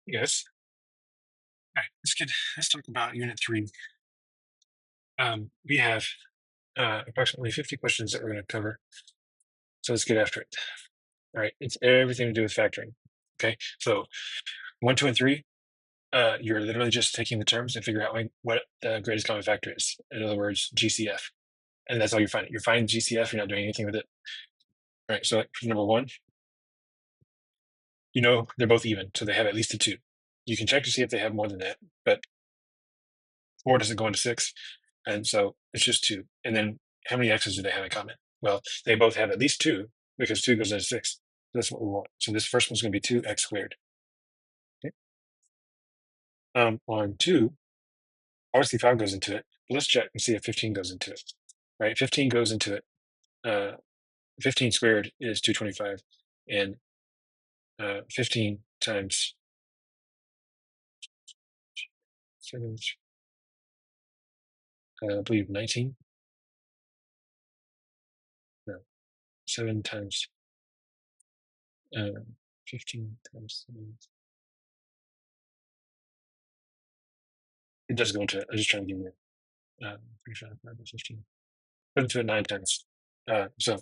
Yes. All right. Let's talk about Unit 3. We have approximately 50 questions that we're going to cover. So let's get after it. All right. It's everything to do with factoring. Okay. So 1, 2, and 3, you're literally just taking the terms and figure out what the greatest common factor is. In other words, GCF. And that's all you're finding. You're finding GCF. You're not doing anything with it. All right. So for number 1, they're both even. So they have at least a 2. You can check to see if they have more than that. But 4 doesn't go into 6. And so it's just 2. And then how many x's do they have in common? Well, they both have at least 2 because 2 goes into 6. That's what we want. So this first one's going to be 2x squared. Okay. On 2, obviously 5 goes into it. Let's check and see if 15 goes into it. Right? 15 goes into it. 15 squared is 225. And 15 times 7, I believe 19. No, 7 times 15 times 7. It does go into it. I'm just trying to give you 35 by 15. Put into it 9 times. So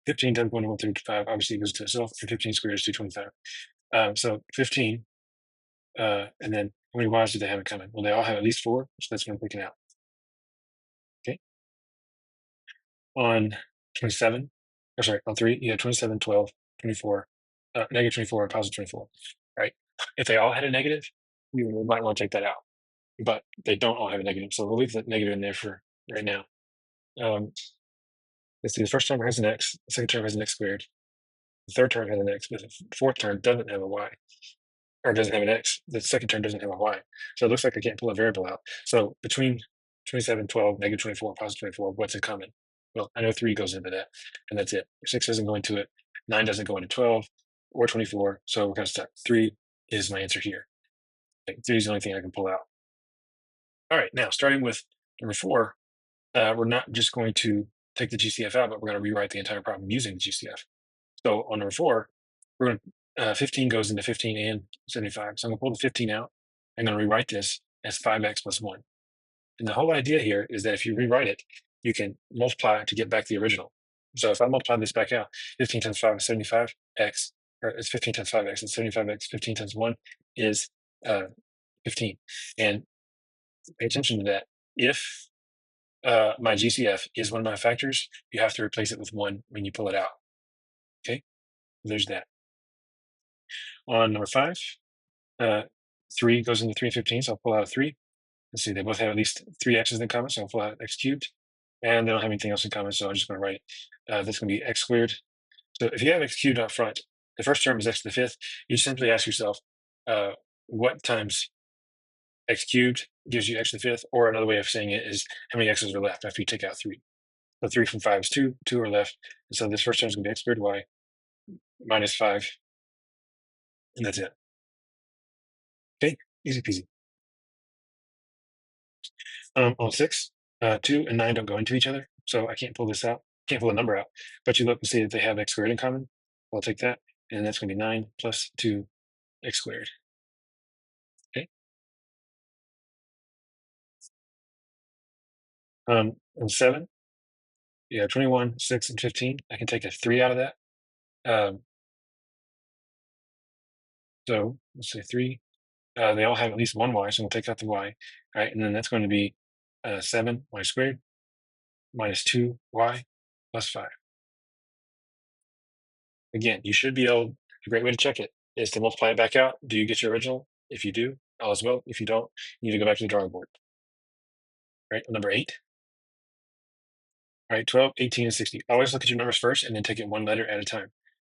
15 times 1 to 1 through 5 obviously goes to itself, and 15 squared is 225. So 15, and then how many y's do they have in common? Well, they all have at least 4, so that's what I'm picking out. Okay. On 27, or sorry, on 3, you have 27, 12, 24, negative 24, and positive 24, right? If they all had a negative, you might want to take that out, but they don't all have a negative, so we'll leave the negative in there for right now. Let's see, the first term has an x, the second term has an x squared, the third term has an x, but the fourth term doesn't have a y, or doesn't have an x. The second term doesn't have a y. So it looks like I can't pull a variable out. So between 27, 12, negative 24, positive 24, what's in common? Well, I know 3 goes into that, and that's it. 6 doesn't go into it. 9 doesn't go into 12 or 24. So we're going to start. 3 is my answer here. 3 is the only thing I can pull out. All right, now starting with number 4, we're not just going to take the GCF out, but we're going to rewrite the entire problem using the GCF. So on number 4, we're going to 15 goes into 15 and 75. So I'm going to pull the 15 out. I'm going to rewrite this as 5x plus 1. And the whole idea here is that if you rewrite it, you can multiply to get back the original. So if I multiply this back out, 15 times 5 is 75x, or it's 15 times 5x, it's 75x. 15 times 1 is 15. And pay attention to that. If my GCF is one of my factors, you have to replace it with 1 when you pull it out. Okay, there's that. On number 5, 3 goes into 3 and 15, so I'll pull out a 3. Let's see, they both have at least 3 x's in common, so I'll pull out x cubed. And they don't have anything else in common, so I'm just going to write it. That's going to be x squared. So if you have x cubed up front, the first term is x to the 5th. You simply ask yourself, what times x cubed gives you x to the 5th? Or another way of saying it is how many x's are left after you take out 3. So 3 from 5 is 2, 2 are left. And so this first term is going to be x squared y minus 5. And that's it. Okay, easy peasy. On 6, 2 and 9 don't go into each other, so I can't pull this out. Can't pull a number out. But you look and see that they have x squared in common. I'll take that, and that's going to be 9 plus 2 x squared. Okay. On 7, you have 21, 6, and 15. I can take a 3 out of that. So let's say 3. They all have at least 1 y, so we'll take out the y. All right, and then that's going to be 7 y squared minus 2 y plus 5. Again, you should be able, a great way to check it is to multiply it back out. Do you get your original? If you do, all is well. If you don't, you need to go back to the drawing board. Right, number 8. All right, 12, 18, and 60. Always look at your numbers first and then take it one letter at a time.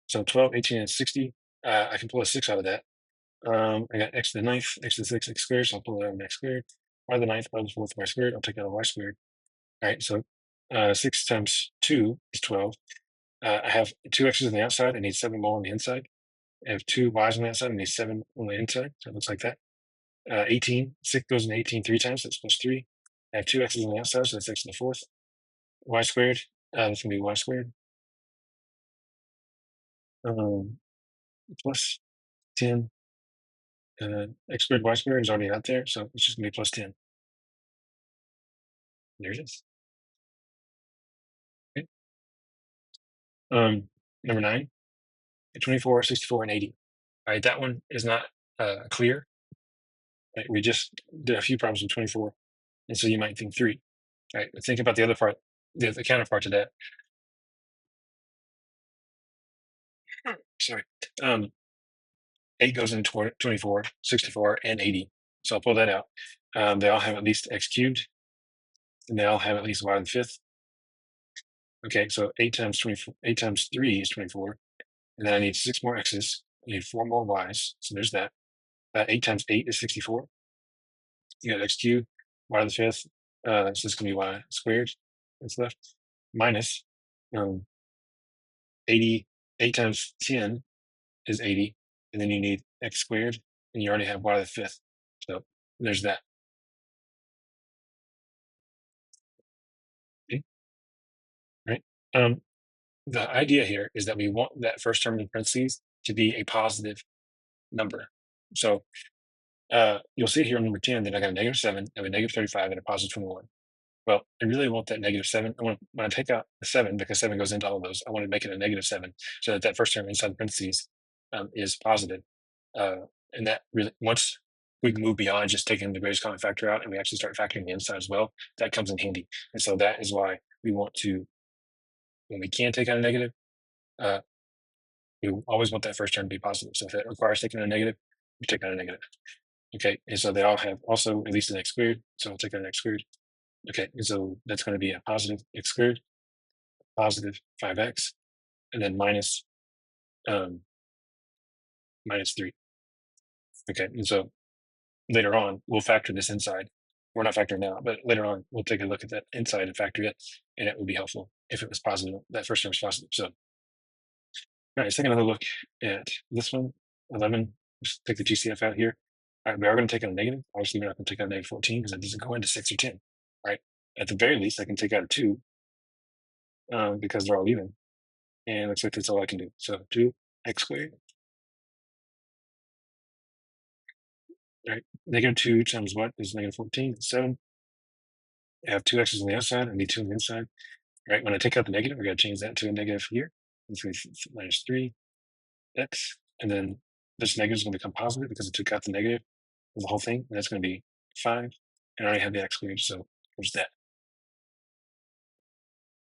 So 12, 18, and 60, I can pull a 6 out of that. I got x to the 9th, x to the 6th, x squared, so I'll pull it out of x squared. Y to the 9th, y to the 4th, y squared. I'll take out a y squared. All right, so 6 times 2 is 12. I have 2 x's on the outside. I need 7 more on the inside. I have 2 y's on the outside. I need 7 on the inside. So it looks like that. 18, 6 goes into 18 3 times. That's plus 3. I have 2 x's on the outside, so that's x to the 4th. Y squared, that's going to be y squared. Plus 10 X squared y squared is already out there, so it's just going to be plus 10. There it is. Okay. Number 9, 24, 64, and 80. All right, that one is not clear. Right? We just did a few problems with 24, and so you might think 3. All right, but think about the other part, the counterpart to that. Sorry. Um, 8 goes into 24, 64, and 80. So I'll pull that out. They all have at least x cubed, and they all have at least y to the fifth. Okay, so 8 times 24, 8 times 3 is 24. And then I need 6 more x's. I need 4 more y's. So there's that. 8 times 8 is 64. You got x cubed, y to the fifth. So this is going to be y squared that's left. Minus 80. 8 times 10 is 80. And then you need x squared. And you already have y to the fifth. So there's that. Okay, right? The idea here is that we want that first term in parentheses to be a positive number. So you'll see here in number 10 that I got a -7, I have a -35, and a positive 21. Well, I really want that -7. When I take out the 7, because 7 goes into all of those, I want to make it a -7 so that that first term inside the parentheses is positive. And that really, once we move beyond just taking the greatest common factor out and we actually start factoring the inside as well, that comes in handy. And so that is why we want to, when we can take out a negative, uh, we always want that first term to be positive. So if it requires taking out a negative, we take out a negative. Okay, and so they all have also at least an x squared. So I'll take out an x squared. Okay, and so that's going to be a positive x squared, positive 5x, and then um, minus 3. Okay, and so later on, we'll factor this inside. We're not factoring now, but later on, we'll take a look at that inside and factor it, and it would be helpful if it was positive. That first term was positive. So, all right, let's take another look at this one, 11. Let's take the GCF out here. All right, we are going to take out a negative. Obviously, we're not going to take out a negative 14 because that doesn't go into 6 or 10. Right? At the very least, I can take out a 2 because they're all even. And looks like that's all I can do. So 2x squared. Right? -2 times what is -14? 7. I have 2 x's on the outside. I need 2 on the inside. Right? When I take out the negative, I got to change that to a negative here. It's going to be -3x. And then this negative is going to become positive because I took out the negative of the whole thing. And that's going to be 5. And I already have the x squared. So there's that.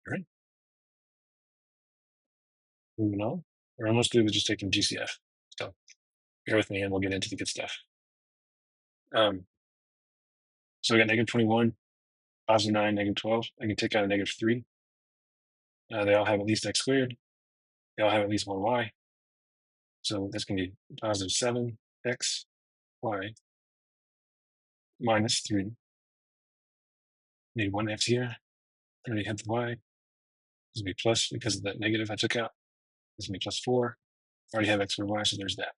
All right. Moving on. We're almost through with just taking GCF. So bear with me and we'll get into the good stuff. So we got -21, +9, -12. I can take out a -3. They all have at least x squared. They all have at least one y. So that's going to be +7x y minus 3. Need one x here. I already have the y. This will be plus because of that negative I took out. This will be +4. I already have x squared y, so there's that.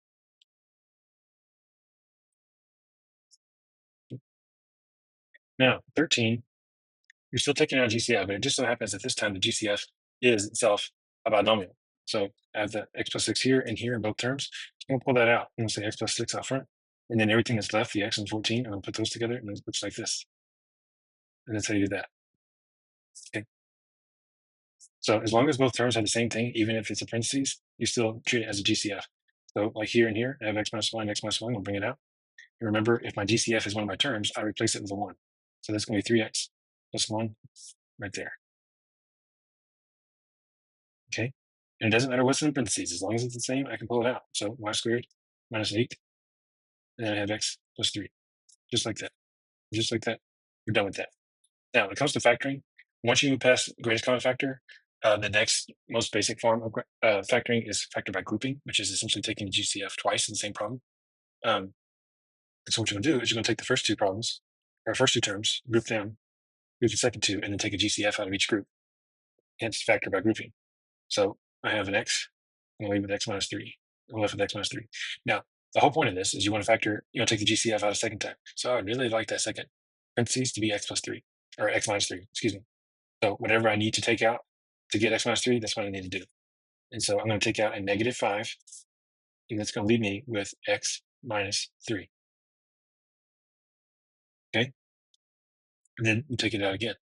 Now, 13, you're still taking out GCF, but it just so happens that this time the GCF is itself a binomial. So I have the x plus 6 here and here in both terms. So I'm going to pull that out. I'm going to say x plus 6 out front. And then everything that's left, the x and 14, I'm going to put those together and it looks like this. And that's how you do that. Okay. So as long as both terms have the same thing, even if it's a parentheses, you still treat it as a GCF. So like here and here, I have x minus 1, x minus 1. I'll bring it out. And remember, if my GCF is one of my terms, I replace it with a 1. So that's going to be 3x plus 1 right there. Okay. And it doesn't matter what's in parentheses. As long as it's the same, I can pull it out. So y squared minus 8. And then I have x plus 3. Just like that. Just like that. We're done with that. Now, when it comes to factoring, once you move past greatest common factor, the next most basic form of factoring is factor by grouping, which is essentially taking GCF twice in the same problem. So what you're going to do is you're going to take the first two problems, or first two terms, group them, group the second two, and then take a GCF out of each group. Hence, factor by grouping. So I have an x. I'm going to leave with x minus 3. I'm left with x minus 3. Now, the whole point of this is you want to factor, take the GCF out a second time. So I really like that second parentheses to be x plus 3, or x minus 3, excuse me. So whatever I need to take out to get x minus 3, that's what I need to do. And so I'm going to take out a -5, and that's going to leave me with x minus 3. Okay. And then you take it out again.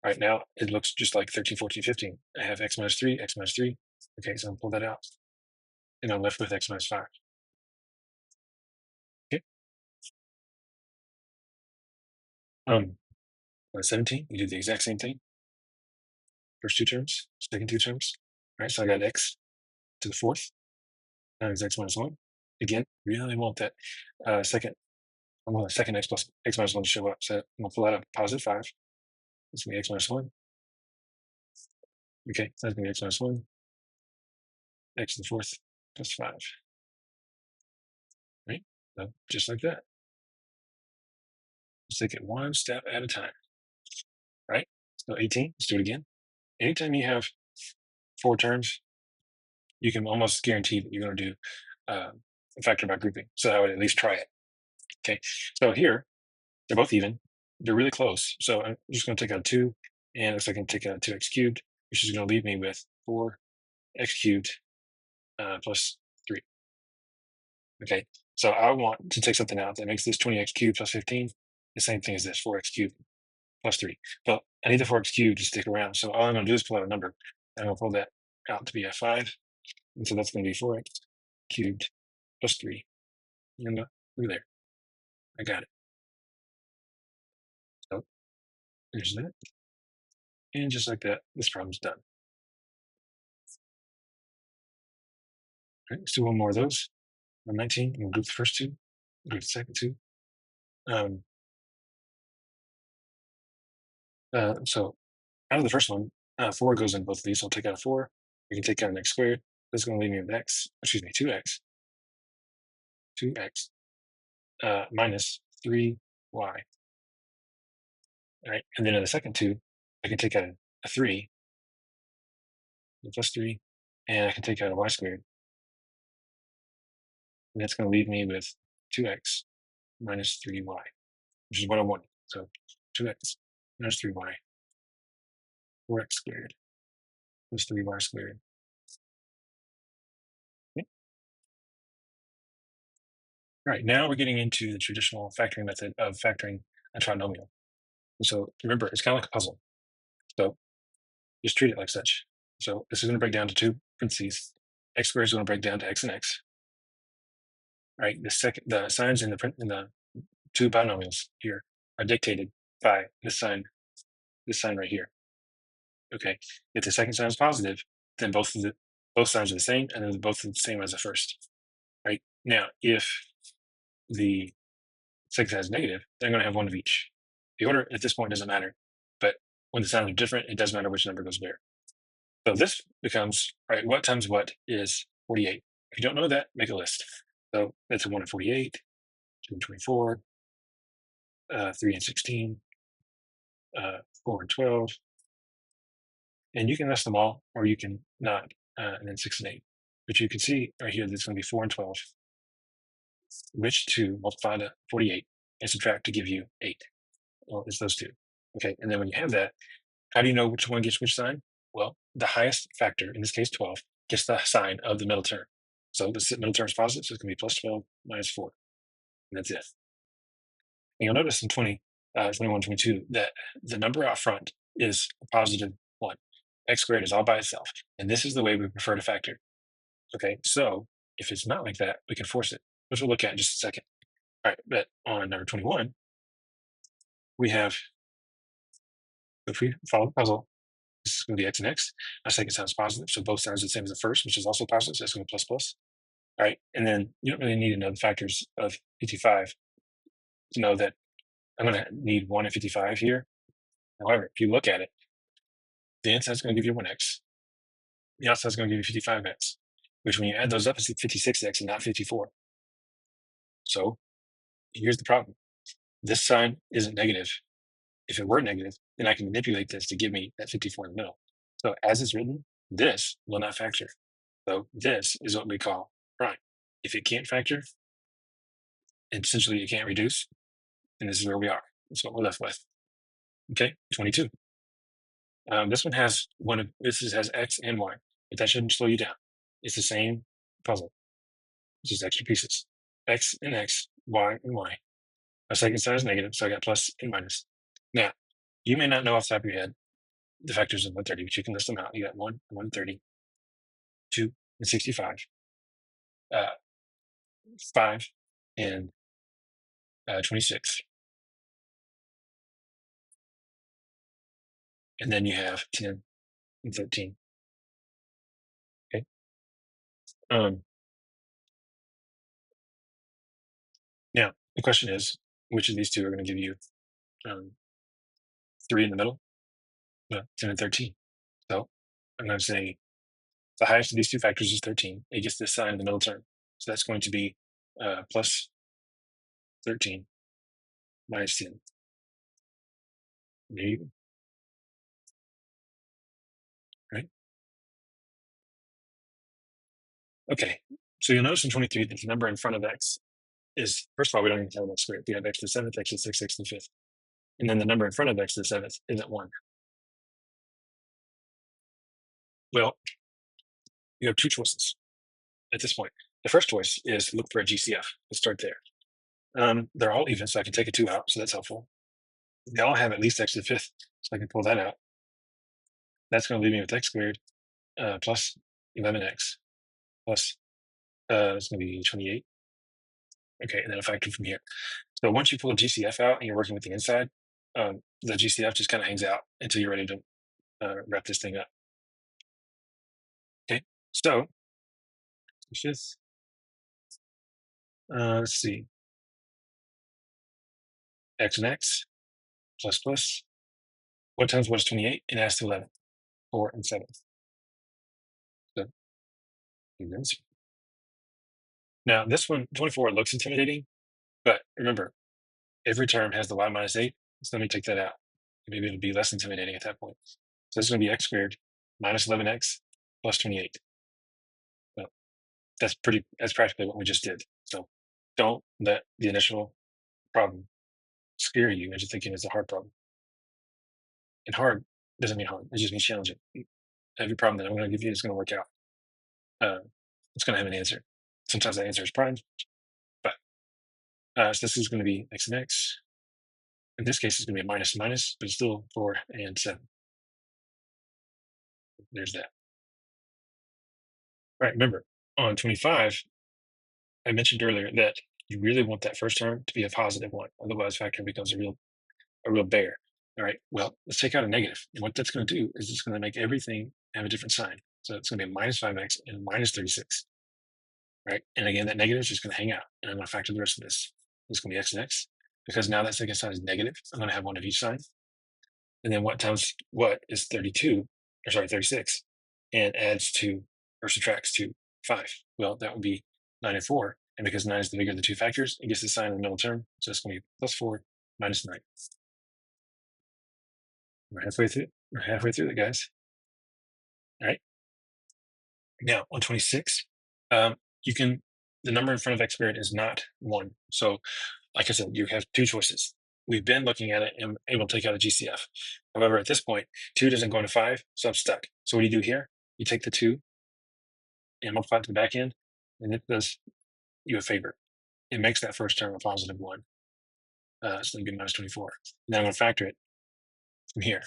Right now, it looks just like 13, 14, 15. I have x minus 3, x minus 3. Okay, so I'll pull that out. And I'm left with x minus 5. Okay. 17, you do the exact same thing. First two terms, second two terms. All right, so I got x to the fourth. Now is x minus 1. Again, really want that second, I want the second x plus x minus 1 to show up. So I'm going to pull out a positive 5. It's going to be x minus 1. Okay, so that's going to be x minus 1, x to the fourth plus 5. Right? So just like that. Let's take it one step at a time. Right? So 18, let's do it again. Anytime you have 4 terms, you can almost guarantee that you're going to do a factor by grouping. So I would at least try it. Okay. So here, they're both even. They're really close. So I'm just going to take out 2, and it looks like I can take out 2x cubed, which is going to leave me with 4x cubed plus 3. Okay. So I want to take something out that makes this 20x cubed plus 15 the same thing as this 4x cubed plus 3. But I need the 4x cubed to stick around. So all I'm going to do is pull out a number. I'm going to pull that out to be a 5. And so that's going to be 4x cubed plus 3. And look there. I got it. So there's that. And just like that, this problem's done. All right, let's do one more of those. 19, we'll group the first two, group the second two. So out of the first one, 4 goes in both of these. So I'll take out a 4. We can take out an x squared. That's going to leave me with 2x minus 3y. All right. And then in the second two, I can take out a 3, plus 3, and I can take out a y squared. And that's going to leave me with 2x minus 3y, which is what I wanted. So 2x minus 3y, 4x squared plus 3y squared. Okay. All right, now we're getting into the traditional factoring method of factoring a trinomial. And so remember, it's kind of like a puzzle. So just treat it like such. So this is going to break down to 2 parentheses. X squared is going to break down to x and x. Right. The signs in the 2 binomials here are dictated by this sign right here. Okay. If the second sign is positive, then both signs are the same, and then both are the same as the first. Right. Now, if the second sign is negative, they're going to have one of each. The order at this point doesn't matter, but when the signs are different, it doesn't matter which number goes where. So this becomes, right, what times what is 48? If you don't know that, make a list. So that's 1 and 48, 2 and 24, 3 and 16, 4 and 12. And you can list them all, or you can not, and then 6 and 8. But you can see right here, there's going to be 4 and 12, which to multiply to 48 and subtract to give you 8. Well, it's those two. Okay, and then when you have that, how do you know which one gets which sign? Well, the highest factor, in this case 12, gets the sign of the middle term. So the middle term is positive, so it's going to be plus 12 minus 4. And that's it. And you'll notice in 21, 22, that the number out front is a positive 1. X squared is all by itself. And this is the way we prefer to factor. Okay, so if it's not like that, we can force it, which we'll look at in just a second. All right, but on number 21, we have, if we follow the puzzle, this is going to be x and x. Our second sign is positive, so both sides are the same as the first, which is also positive, so that's going to be plus plus. All right, and then you don't really need to know the factors of 55 to know that I'm going to need 1 and 55 here. However, if you look at it, the inside is going to give you 1x. The outside is going to give you 55x, which when you add those up, it's 56x and not 54. So here's the problem. This sign isn't negative. If it were negative, then I can manipulate this to give me that 54 in the middle. So as it's written, this will not factor. So this is what we call prime. If it can't factor, and essentially it can't reduce, and this is where we are. That's what we're left with. Okay, 22. This one has has x and y, but that shouldn't slow you down. It's the same puzzle, it's just extra pieces. x and x, y and y. My second sign is negative, so I got plus and minus. Now, you may not know off the top of your head the factors of 130, but you can list them out. You got 1, 130, 2, and 65, uh, 5, and 26. And then you have 10 and 13. Okay. Um, Now, the question is, which of these two are going to give you um, 3 in the middle? Well, 10 and 13. So I'm going to say the highest of these two factors is 13. It gets this sign in the middle term. So that's going to be plus 13 minus 10. There you go. Right? Okay. So you'll notice in 23 that the number in front of x is, first of all, we don't even have an x squared. We have x to the 7th, x to the 6th, x to the 5th. And then the number in front of x to the 7th isn't 1. Well, you have two choices at this point. The first choice is look for a GCF. Let's start there. They're all even, so I can take a 2 out, so that's helpful. They all have at least x to the 5th, so I can pull that out. That's going to leave me with x squared plus 11x plus, it's going to be 28. Okay, and then a factor from here. So once you pull a GCF out and you're working with the inside, the GCF just kind of hangs out until you're ready to wrap this thing up. Okay, so fifth, let's see, x and x plus plus. What times what is 28? It adds to 11, 4 and 7. So now this one, 24, looks intimidating, but remember, every term has the y minus 8. So let me take that out. Maybe it'll be less intimidating at that point. So this is going to be x squared minus 11x plus 28. Well, that's practically what we just did. So don't let the initial problem scare you into thinking it's a hard problem. And hard doesn't mean hard. It just means challenging. Every problem that I'm going to give you is going to work out. It's going to have an answer. Sometimes that answer is prime, but so this is going to be x and x. In this case, it's going to be a minus and minus, but it's still 4 and 7. There's that. All right, remember, on 25, I mentioned earlier that you really want that first term to be a positive one. Otherwise, factor becomes a real bear. All right, well, let's take out a negative. And what that's going to do is it's going to make everything have a different sign. So it's going to be a minus 5x and minus 36. Right? And again, that negative is just going to hang out. And I'm going to factor the rest of this. It's going to be x and x. Because now that second sign is negative, I'm going to have one of each sign. And then what times what is 36, and adds to or subtracts to 5. Well, that would be 9 and 4. And because 9 is the bigger of the two factors, it gets the sign in the middle term. So it's going to be plus 4 minus 9. We're halfway through. We're halfway through it, guys. All right. Now on 26, you can, the number in front of x squared is not 1. So like I said, you have two choices. We've been looking at it and able to take out a GCF. However, at this point, 2 doesn't go into 5, so I'm stuck. So what do you do here? You take the 2 and multiply it to the back end, and it does you a favor. It makes that first term a positive 1. So it'll be minus 24. Now I'm going to factor it from here.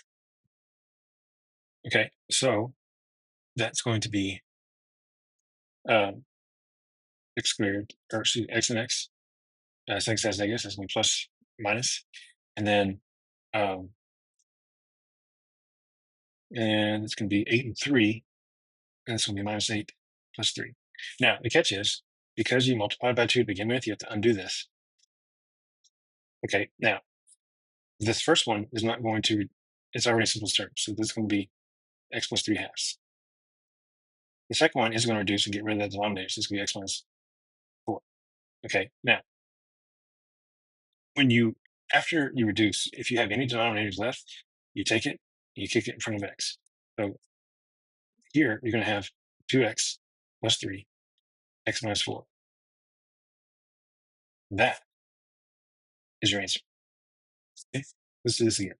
Okay, so that's going to be x squared, or excuse me, x and x. Since that's negative, that's going to be plus minus. And then and it's going to be 8 and 3, and it's going to be minus 8 plus 3. Now, the catch is, because you multiplied by 2 to begin with, you have to undo this. Okay, now, this first one is not going to, it's already simple terms, so this is going to be x plus 3 halves. The second one is going to reduce and get rid of that denominator, so it's going to be x minus 4. Okay, now, after you reduce, if you have any denominators left, you take it, you kick it in front of x. So here, you're going to have 2x plus 3, x minus 4. That is your answer. Okay, let's do this again.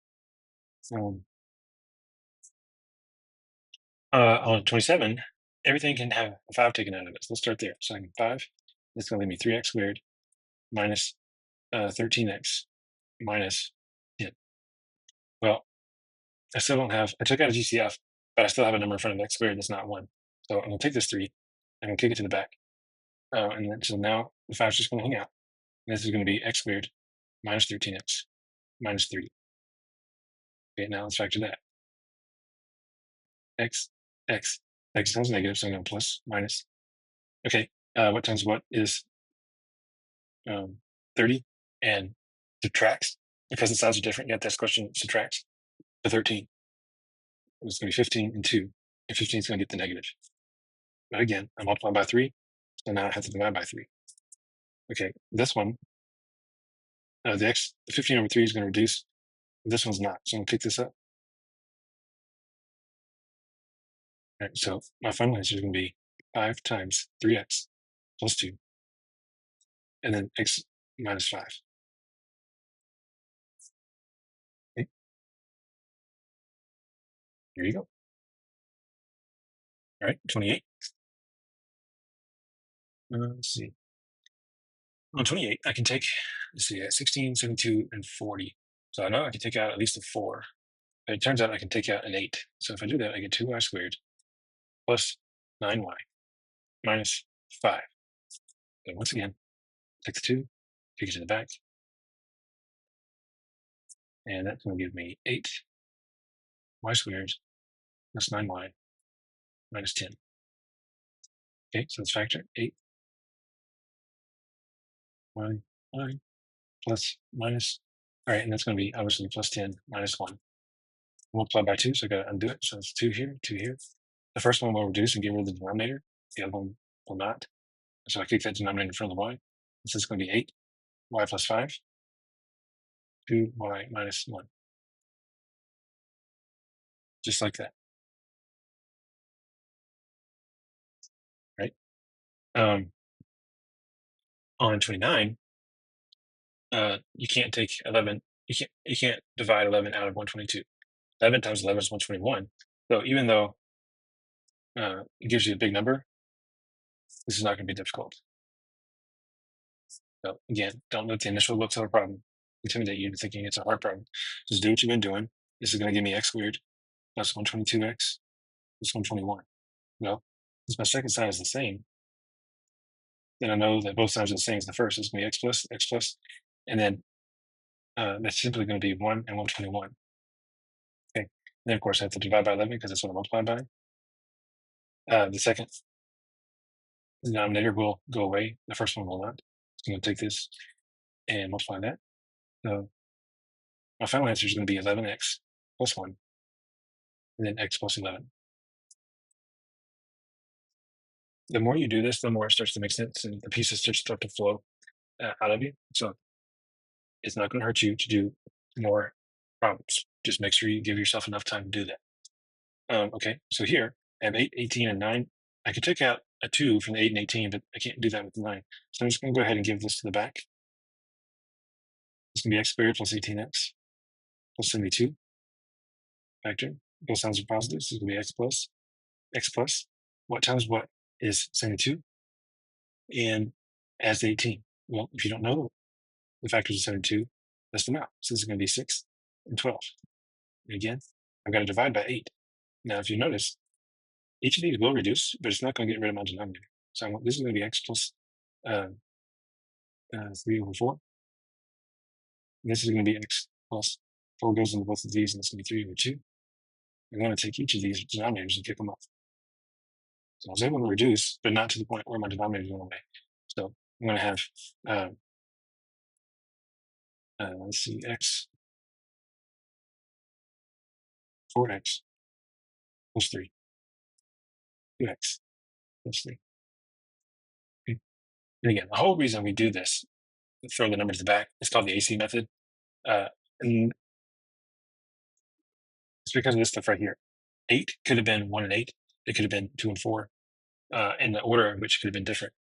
On 27, everything can have a 5 taken out of it. So let's start there. So I can 5. It's going to leave me 3x squared minus 13x minus 10. Well, I still don't have, I took out a GCF, but I still have a number in front of x squared that's not 1. So I'm going to take this 3, I'm going to kick it to the back. And then, so now the 5 is just going to hang out. And this is going to be x squared minus 13x minus 3. Okay, now let's factor that. X times negative, so I'm going to plus, minus. Okay, what times what is 30 and subtracts, because the sides are different, yet this question subtracts to 13. It's going to be 15 and 2, and 15 is going to get the negative. But again, I multiply by 3, so now I have to divide by 3. Okay, this one, the 15 over 3 is going to reduce. This one's not, so I'm going to pick this up. All right, so my final answer is going to be 5 times 3x plus 2, and then x minus 5. Okay, here you go. All right, 28. Let's see. On 28, I can take, let's see, 16, 72, and 40. So I know I can take out at least a 4. But it turns out I can take out an 8. So if I do that, I get 2y squared plus 9y minus 5. So once again, take the 2, take it to the back. And that's going to give me 8y squared plus 9y minus 10. Okay, so let's factor 8y plus minus. All right, and that's going to be obviously plus 10 minus 1. Multiply by 2, so I got to undo it. So it's 2 here, 2 here. The first one will reduce and get rid of the denominator. The other one will not. So I kick that denominator in front of the y. This is going to be 8y plus 5, 2y minus 1. Just like that. Right? On 29, you can't take 11. You can't divide 11 out of 122. 11 times 11 is 121. So even though it gives you a big number, this is not going to be difficult. So again, don't let the initial looks of a problem intimidate you into thinking it's a hard problem. Just do what you've been doing. This is going to give me x squared plus 122x plus 121. Well, since my second side is the same, then I know that both sides are the same as the first. It's going to be x plus, and then that's simply going to be 1 and 121. Okay. And then, of course, I have to divide by 11 because that's what I multiplied by. The second denominator will go away. The first one will not. So I'm going to take this and multiply that. So my final answer is going to be 11x plus 1, and then x plus 11. The more you do this, the more it starts to make sense, and the pieces just start to flow out of you. So it's not going to hurt you to do more problems. Just make sure you give yourself enough time to do that. Okay, so here I have 8, 18, and 9. I could take out a 2 from the 8 and 18, but I can't do that with the 9. So I'm just going to go ahead and give this to the back. It's going to be x squared plus 18x plus 72. Factor. Both sides are positive, so it's going to be x plus. X plus. What times what is 72? And adds 18. Well, if you don't know the factors of 72, that's them out. So this is going to be 6 and 12. And again, I've got to divide by 8. Now, if you notice, each of these will reduce, but it's not going to get rid of my denominator. So this is going to be x plus 3 over 4. And this is going to be x plus 4 goes into both of these, and it's going to be 3 over 2. I'm going to take each of these denominators and kick them off. So I was able to reduce, but not to the point where my denominator went away. So I'm going to have, let's see, x 4x plus 3, 2x plus 3. Okay. And again, the whole reason we do this, throw the numbers back, it's called the AC method. And it's because of this stuff right here. 8 could have been 1 and 8. It could have been 2 and 4. And the order in which could have been different.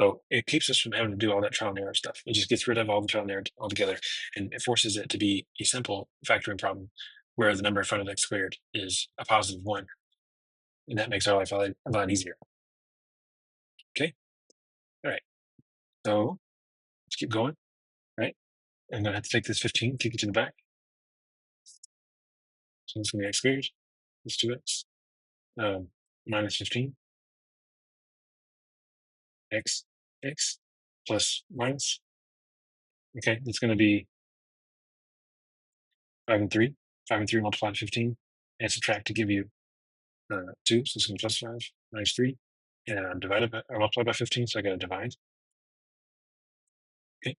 So it keeps us from having to do all that trial and error stuff. It just gets rid of all the trial and error altogether, and it forces it to be a simple factoring problem where the number in front of x squared is a positive 1. And that makes our life a lot easier. Okay? All right. So let's keep going, right? I'm going to have to take this 15, kick it to the back. So it's going to be x squared. Let's do it. Minus 15, x, x, plus minus. Okay, it's going to be 5 and 3. 5 and 3 multiplied by 15, and subtract to give you 2. So it's going to be plus 5, minus 3. And divided by, or multiplied by 15, so I got to divide. Okay.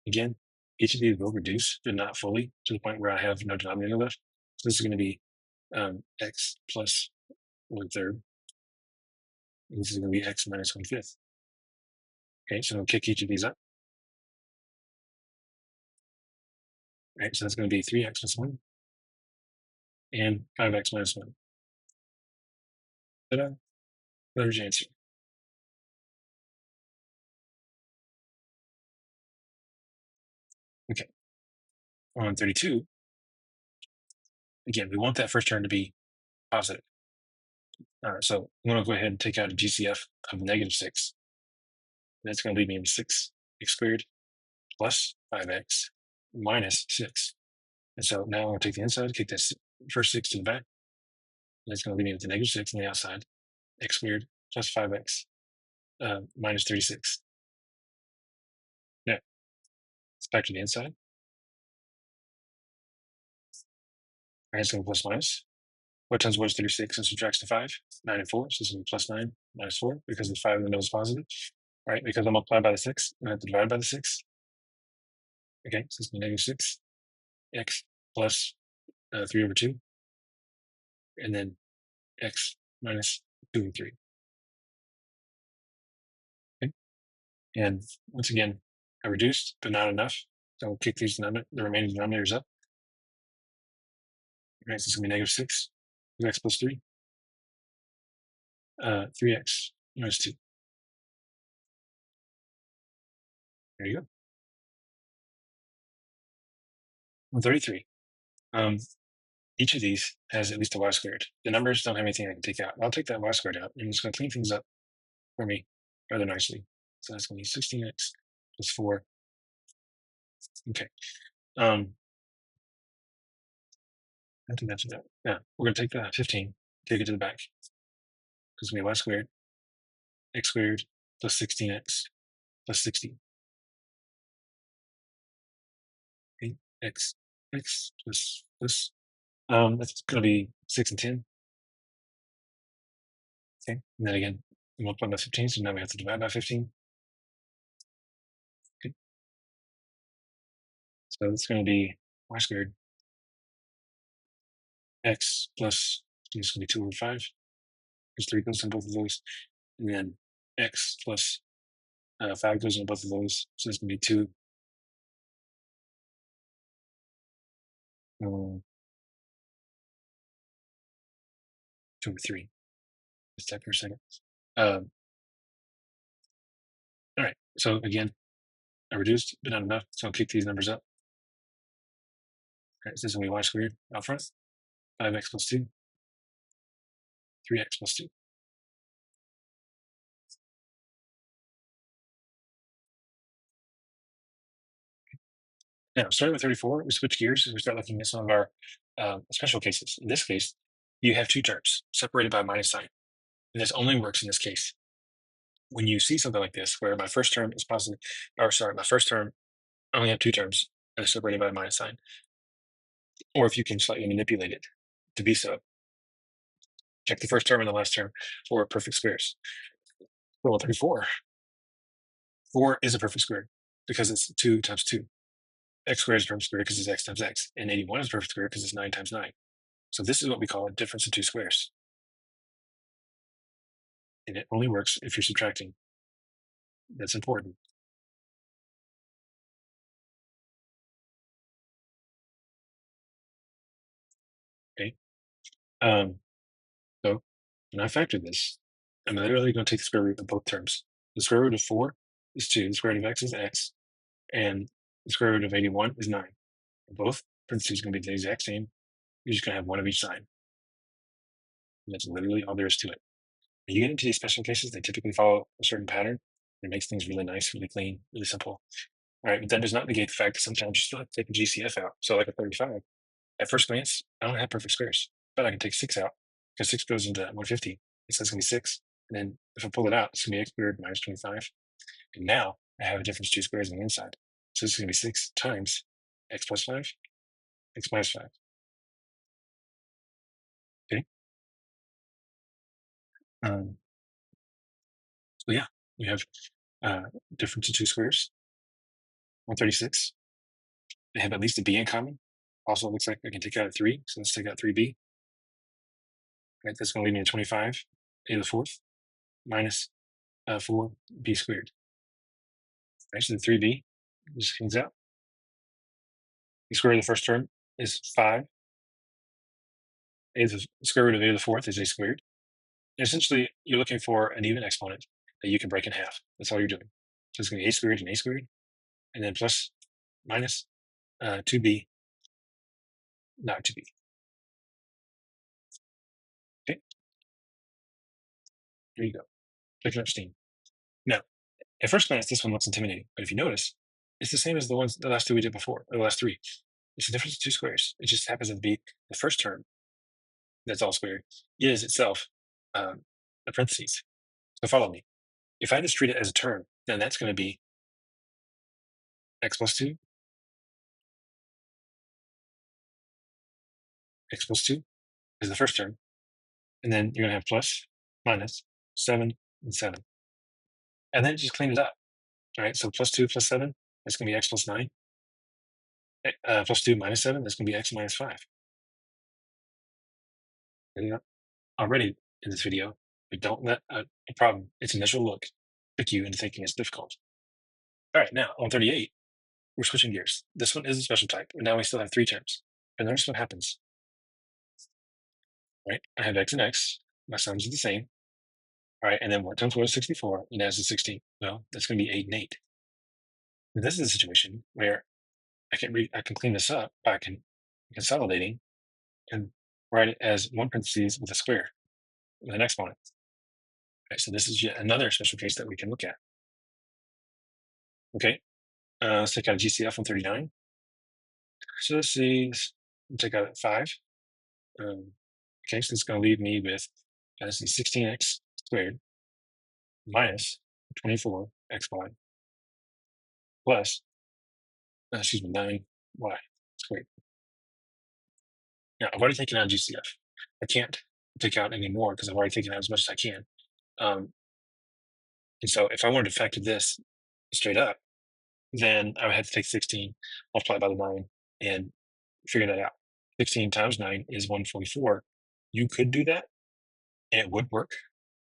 Again, each of these will reduce, but not fully, to the point where I have no denominator left. So this is going to be x plus 1/3. And this is going to be x minus 1/5. Okay, so I'll kick each of these up. Right, so that's going to be 3x plus 1 and 5x minus 1. Ta-da! There's your answer. Okay, on 32, again, we want that first term to be positive. So I'm going to go ahead and take out a GCF of -6. That's going to leave me with 6x squared plus 5x minus 6. And so now I'm going to take the inside, kick that first 6 to the back. And it's going to leave me with the -6 on the outside, x squared plus 5x minus 36. Now, let's back to the inside. All right, it's going to be plus minus. What times what is 36 and subtracts to 5? 9 and 4. So this is going to be plus 9 minus 4 because the 5 in the middle is positive. All right, because I'm multiplied by the 6, I have to divide by the 6. Okay, so it's going to be -6 x plus 3 over 2. And then x minus 2 and 3. Okay. And once again, I reduced, but not enough. So I'll kick these the remaining denominators up. Right, so it's going to be -6, x plus 3, 3x minus 2. There you go. 133. Each of these has at least a y squared. The numbers don't have anything I can take out. I'll take that y squared out, and it's going to clean things up for me rather nicely. So that's going to be 16x plus 4. Okay. I think that's that. Yeah, we're going to take the 15, take it to the back. Because we have y squared, x squared plus 16x plus 60. Okay, x plus this. That's going to be 6 and 10. Okay, and then again, we multiply by 15, so now we have to divide by 15. Okay, so it's going to be y squared x plus, it's going to be 2 over 5. There's 3 goes in both of those. And then x plus 5 goes in both of those. So it's going to be 2. 2 over 3. Just type for a second. All right. So again, I reduced, but not enough. So I'll kick these numbers up. All right, so this is going to be y squared out front. 5x plus 2. 3x plus 2. Now, starting with 34, we switch gears and we start looking at some of our special cases. In this case, you have two terms separated by a minus sign. And this only works in this case. When you see something like this, where my first term is positive, or sorry, my first term I only have two terms that are separated by a minus sign, or if you can slightly manipulate it to be so. Check the first term and the last term for perfect squares. Well, 34. 4 is a perfect square because it's 2 times 2. X squared is a perfect square because it's x times x. And 81 is a perfect square because it's 9 times 9. So this is what we call a difference of two squares. And it only works if you're subtracting. That's important. Okay. So when I factor this, I'm literally going to take the square root of both terms. The square root of 4 is 2. The square root of x is x. And the square root of 81 is 9. Both parentheses are going to be the exact same. You're just going to have one of each sign. And that's literally all there is to it. When you get into these special cases, they typically follow a certain pattern. It makes things really nice, really clean, really simple. All right, but that does not negate the fact that sometimes you still have to take a GCF out. So like a 35, at first glance, I don't have perfect squares, but I can take 6 out because 6 goes into 150. So it's going to be 6. And then if I pull it out, it's going to be x squared minus 25. And now I have a difference 2 squares on the inside. So this is going to be 6 times x plus 5, x minus 5. Okay. Um, so yeah, we have difference of 2 squares, 136. They have at least a b in common. Also, looks like I can take out a 3. So let's take out 3b. Right, that's going to leave me at 25 a to the fourth minus 4b squared. Right, so the 3b just comes out. The square root of the first term is 5. The square root of a to the fourth is a squared. And essentially, you're looking for an even exponent that you can break in half. That's all you're doing. So it's going to be a squared and a squared, and then plus minus 2b, not 2b. Okay, there you go. Picking up steam. Now, at first glance, this one looks intimidating, but if you notice, it's the same as the last two we did before, or the last three. It's the difference of 2 squares. It just happens to be the first term that's all squared is itself a parentheses. So follow me. If I just treat it as a term, then that's going to be x plus 2, x plus 2 is the first term. And then you're going to have plus, minus, 7, and 7. And then just clean it up. All right, so plus 2 plus 7, that's going to be x plus 9. Plus 2 minus 7, that's going to be x minus 5. And already in this video, but don't let a problem, its initial look, trick you into thinking it's difficult. All right, now on 38, we're switching gears. This one is a special type, and now we still have 3 terms. And notice what happens. Right, I have x and x. My sums are the same. All right, and then what times what is 64 and adds to 16? Well, that's going to be 8 and 8. And this is a situation where I can clean this up by consolidating and write it as one parentheses with a square with an exponent. Okay, so this is yet another special case that we can look at. Okay, let's take out a GCF on 39. So let's see, take out 5. Okay, so it's going to leave me with 16x squared minus 24xy plus, 9y squared. Now, I've already taken out GCF. I can't take out any more because I've already taken out as much as I can. And so if I wanted to factor this straight up, then I would have to take 16, multiply by the 9, and figure that out. 16 times 9 is 144. You could do that, and it would work.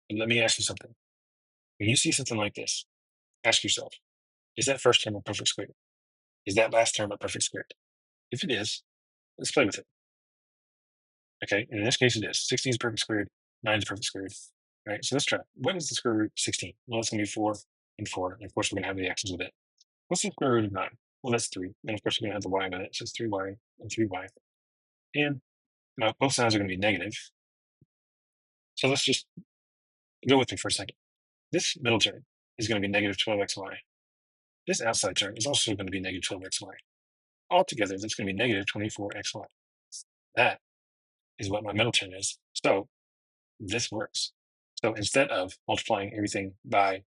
But let me ask you something. When you see something like this, ask yourself, is that first term a perfect square? Is that last term a perfect square? If it is, let's play with it. Okay, and in this case it is. 16 is perfect squared, 9 is perfect squared. All right, so let's try. What is the square root of 16? Well, it's going to be 4 and 4. And of course, we're going to have the x's with it. What's the square root of 9? Well, that's 3. And of course, we're going to have the y with it. So it's 3y and 3y. And now both sides are going to be negative. So let's just go with me for a second. This middle term is going to be negative 12xy. This outside term is also going to be negative 12xy. Altogether, that's going to be negative 24xy. That is what my middle term is. So this works. So instead of multiplying everything by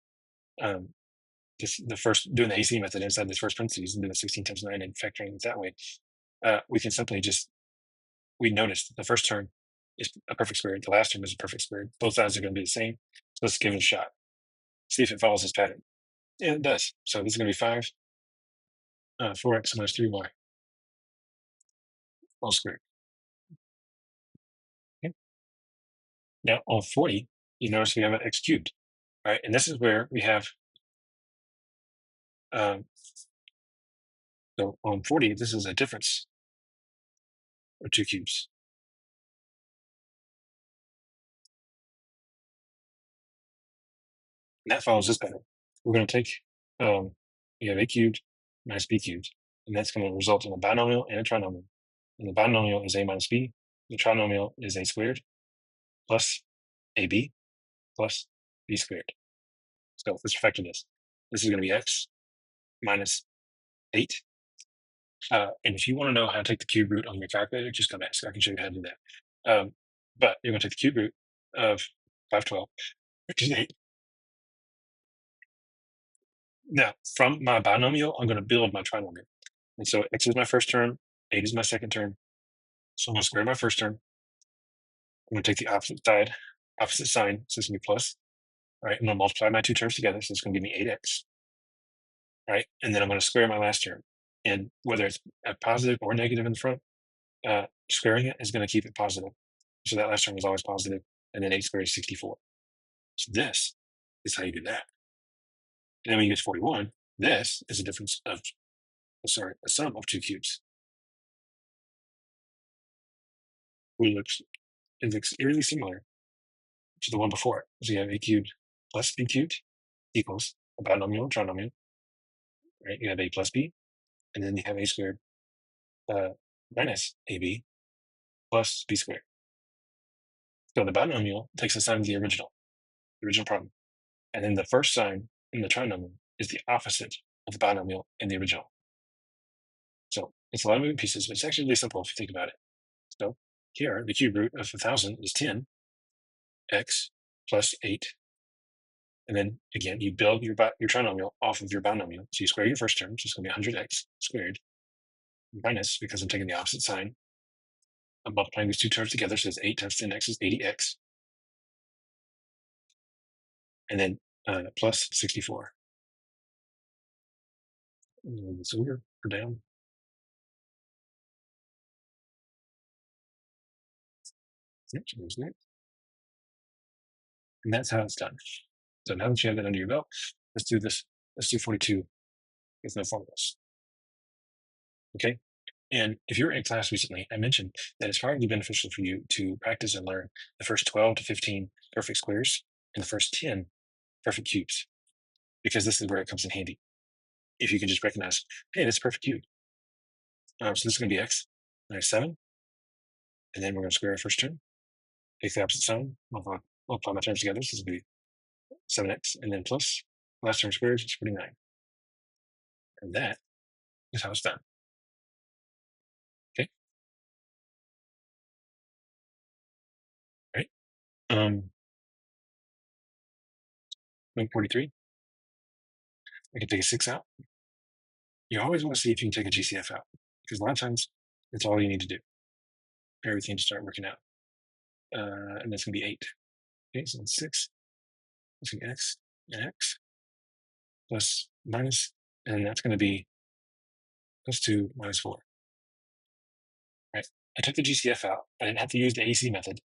the first, doing the AC method inside this first parentheses and doing the 16 times 9 and factoring it that way, we can simply we noticed the first term is a perfect square, the last term is a perfect square. Both sides are going to be the same. So let's give it a shot. See if it follows this pattern. Yeah, it does. So this is going to be 5, 4x minus 3y all squared. Okay. Now on 40, you notice we have an x cubed, right? And this is where we have, so on 40, this is a difference of 2 cubes. And that follows this pattern. We're going to take, we have a cubed minus b cubed, and that's going to result in a binomial and a trinomial. And the binomial is a minus b, the trinomial is a squared plus ab plus b squared. So let's factor this. This is going to be x minus 8. And if you want to know how to take the cube root on your calculator, just come ask. I can show you how to do that. But you're going to take the cube root of 512, which is 8. Now, from my binomial, I'm going to build my trinomial. And so x is my first term, 8 is my second term. So I'm going to square my first term. I'm going to take the opposite side, opposite sign. So it's going to be plus. Right? I'm going to multiply my two terms together. So it's going to give me 8x. Right? And then I'm going to square my last term. And whether it's a positive or negative in the front, squaring it is going to keep it positive. So that last term is always positive, and then 8 squared is 64. So this is how you do that. And then when you get to 41, this is a difference of, a sum of two cubes. It looks eerily similar to the one before it. So you have a cubed plus b cubed equals a binomial and trinomial, right? You have a plus b, and then you have a squared minus ab plus b squared. So the binomial takes the sign of the original problem. And then the first sign in the trinomial is the opposite of the binomial in the original. So it's a lot of moving pieces, but it's actually really simple if you think about it. So here, the cube root of 1,000 is 10, x plus 8. And then again, you build your trinomial off of your binomial. So you square your first term, so it's going to be 100x squared minus, because I'm taking the opposite sign, I'm multiplying these two terms together, so it's 8 times 10x is 80x. And then plus 64. So we're down. Yep, so there's that. And that's how it's done. So now that you have that under your belt, let's do this. Let's do 42 with no formulas. Okay. And if you were in class recently, I mentioned that it's probably beneficial for you to practice and learn the first 12 to 15 perfect squares and the first 10 perfect cubes, because this is where it comes in handy. If you can just recognize, hey, this is a perfect cube. So this is going to be x minus 7. And then we're going to square our first term, take the opposite sign, multiply my terms together. So this will be 7x, and then plus last term squared is 49. And that is how it's done. Okay. All right. 43. I can take a 6 out. You always want to see if you can take a GCF out, because a lot of times it's all you need to do for everything to start working out. And that's going to be 8. Okay, so it's 6. It's going to be x and x plus minus, and that's going to be plus 2 minus 4. Right? I took the GCF out. I didn't have to use the AC method.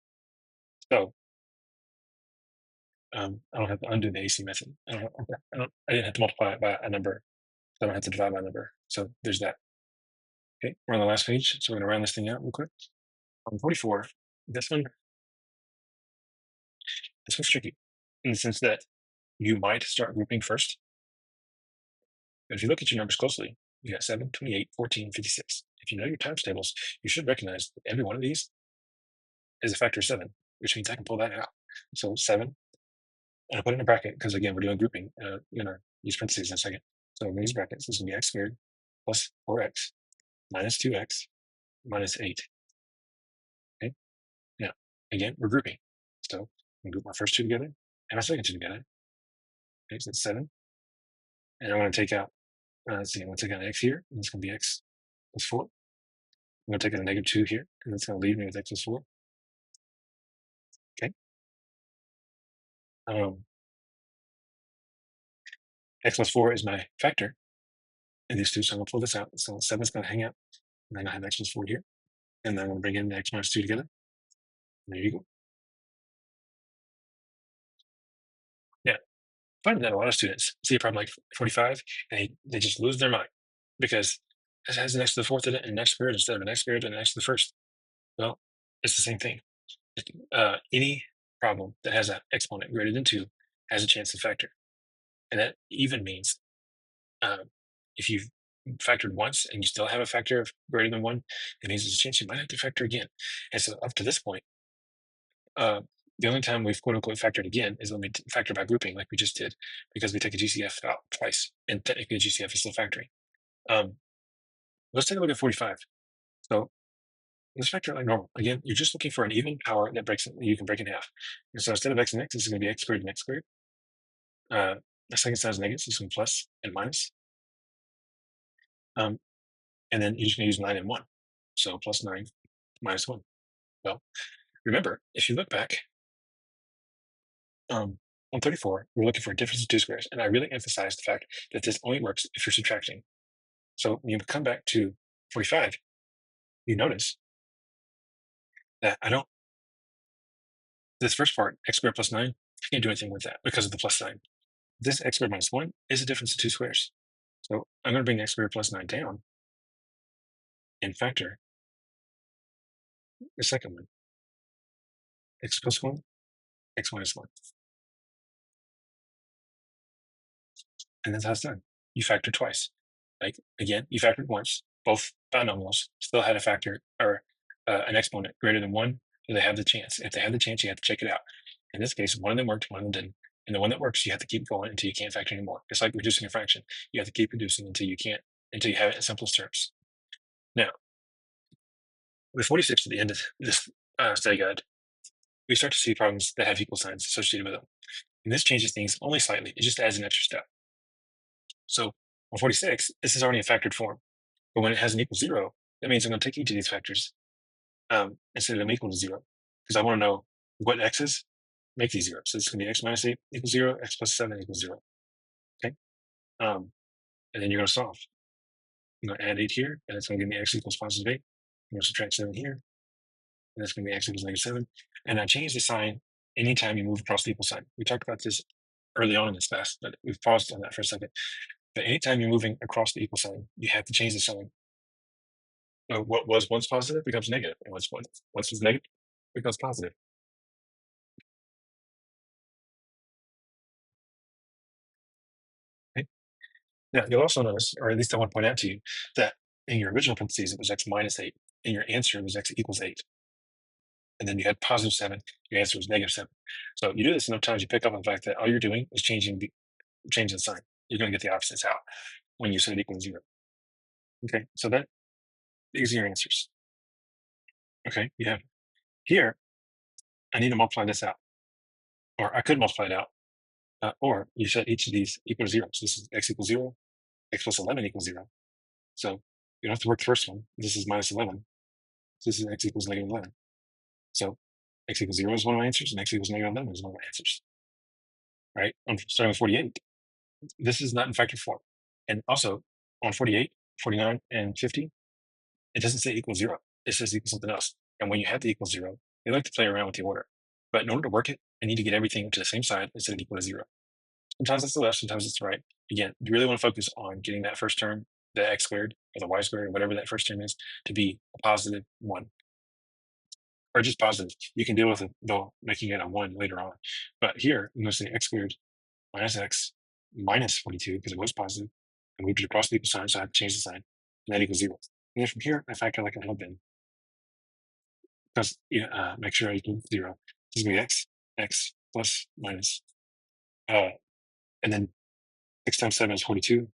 So I don't have to undo the AC method. I didn't have to multiply it by a number. So I don't have to divide by a number. So there's that. Okay, we're on the last page. So we're going to round this thing out real quick. On 44, this one's tricky in the sense that you might start grouping first. But if you look at your numbers closely, you got 7, 28, 14, 56. If you know your times tables, you should recognize that every one of these is a factor of 7, which means I can pull that out. So 7, and I put it in a bracket because, again, we're doing grouping. You're going to use parentheses in a second. So in these brackets, this is going to be x squared plus 4x minus 2x minus 8. Okay. Now, again, we're grouping. So I'm going to group my first two together and my second two together. Okay, so that's 7. And I'm going to take out, let's see, I'm going to take out x here, and it's going to be x plus 4. I'm going to take out a negative 2 here, and it's going to leave me with x plus 4. Okay. X plus 4 is my factor in these two, so I'm going to pull this out. So 7 is going to hang out, and then I have x plus 4 here. And then I'm going to bring in the x minus 2 together. And there you go. Yeah. I find that a lot of students see a problem like 45, and they just lose their mind because it has an x to the fourth in it and an x squared instead of an x squared and an x to the first. Well, it's the same thing. Any problem that has an exponent greater than 2 has a chance to factor. And that even means if you've factored once and you still have a factor of greater than 1, it means there's a chance you might have to factor again. And so up to this point, The only time we've quote unquote factored again is when we factor by grouping, like we just did, because we take a GCF out twice, and technically a GCF is still factoring. Let's take a look at 45. So let's factor it like normal. Again, you're just looking for an even power that breaks you can break in half. And so instead of x and x, this is going to be x squared and x squared. The second side is negative, so it's going to be plus and minus. And then you're just going to use 9 and 1. So plus 9 minus 1. Well, remember, if you look back on 34, we're looking for a difference of two squares. And I really emphasize the fact that this only works if you're subtracting. So when you come back to 45, you notice that this first part, x squared plus 9, I can't do anything with that because of the plus sign. This x squared minus 1 is a difference of two squares. So I'm going to bring x squared plus 9 down and factor the second one. X plus 1, x minus 1. And that's how it's done. You factor twice. Like, again, you factored once. Both binomials still had a factor or an exponent greater than 1, so they have the chance. If they have the chance, you have to check it out. In this case, one of them worked, one of them didn't. And the one that works, you have to keep going until you can't factor anymore. It's like reducing a fraction. You have to keep reducing until you can't, until you have it in simplest terms. Now, with 46 at the end of this study guide, we start to see problems that have equal signs associated with them. And this changes things only slightly. It just adds an extra step. So on 46, this is already in factored form. But when it has an equal 0, that means I'm going to take each of these factors and set them equal to 0. Because I want to know what x is, make these 0. So it's going to be x minus 8 equals 0, x plus 7 equals 0. Okay. And then you're going to solve. I'm going to add 8 here, and it's going to give me x equals positive 8. I'm going to subtract 7 here, and that's going to be x equals negative 7. And I change the sign anytime you move across the equal sign. We talked about this early on in this class, but we've paused on that for a second. But anytime you're moving across the equal sign, you have to change the sign. What was once positive becomes negative, and once was negative becomes positive. Okay? Now, you'll also notice, or at least I want to point out to you, that in your original parentheses, it was x minus 8. In your answer, it was x equals 8. And then you had positive 7. Your answer was negative 7. So you do this enough times, you pick up on the fact that all you're doing is changing the sign. You're going to get the opposites out when you set it equal to 0. Okay, so these are your answers. Okay, you have here, I need to multiply this out. Or I could multiply it out. Or you set each of these equal to 0. So this is x equals 0, x plus 11 equals 0. So you don't have to work the first one. This is minus 11. So this is x equals negative 11. So x equals 0 is one of my answers, and x equals negative 11 is one of my answers. Right? I'm starting with 48. This is not in factor form. And also on 48, 49, and 50, it doesn't say equal 0. It says equal something else. And when you have the equal 0, they like to play around with the order. But in order to work it, I need to get everything to the same side instead of equal to 0. Sometimes it's the left, sometimes it's the right. Again, you really want to focus on getting that first term, the x squared or the y squared, or whatever that first term is, to be a positive 1. Or just positive. You can deal with it, though, making it a 1 later on. But here, I'm going to say x squared minus x minus 42 because it was positive. I moved it across the equal sign, so I have to change the sign. And that equals 0. And then from here, I factor like I have been. Because make sure I equal 0. This is going to be x plus minus. And then 6 times 7 is 42.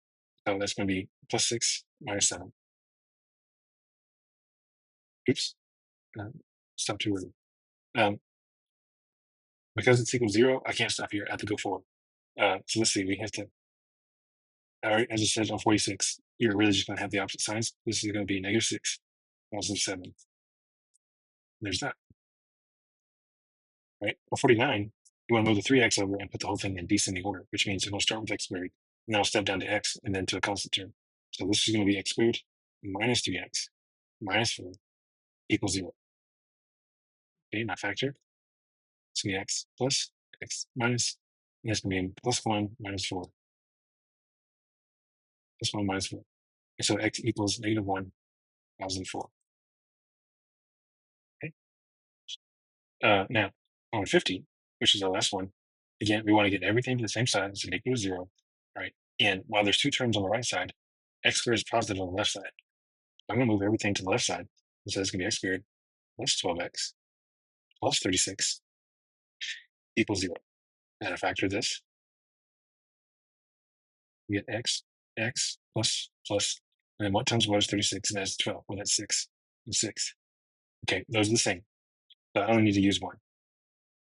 So that's going to be plus 6 minus 7. Oops. Stop too early. Because it's equal to 0, I can't stop here. I have to go forward. So let's see. We have to, all right, as I said on 46, you're really just going to have the opposite signs. This is going to be negative 6, positive 7. There's that. Right? On 49, you want to move the 3x over and put the whole thing in descending order, which means I'm going to start with x squared, and then I'll step down to x and then to a constant term. So this is going to be x squared minus 3x minus 4 equals 0. Okay, my factor. It's going to be x plus x minus, and it's going to be plus 1 minus 4. Plus 1 minus 4. And so x equals negative 1, positive 4. Okay. Now, on 50, which is the last one, again, we want to get everything to the same side, so equal to 0, right? And while there's two terms on the right side, x squared is positive on the left side. I'm going to move everything to the left side. So it's going to be x squared plus 12x plus 36 equals 0. And I factor this, we get x plus, and then what times what is 36? And that's 12. Well, that's 6 and 6. Okay, those are the same. So I only need to use one.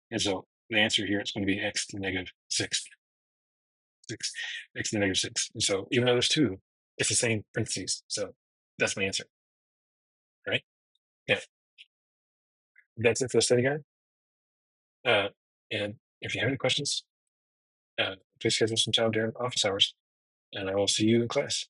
And so the answer here is going to be x to the negative 6. 6, x to the negative 6. And so even though there's two, it's the same parentheses. So that's my answer. All right? Yeah. That's it for the study guide. And if you have any questions, please schedule some time during office hours, and I will see you in class.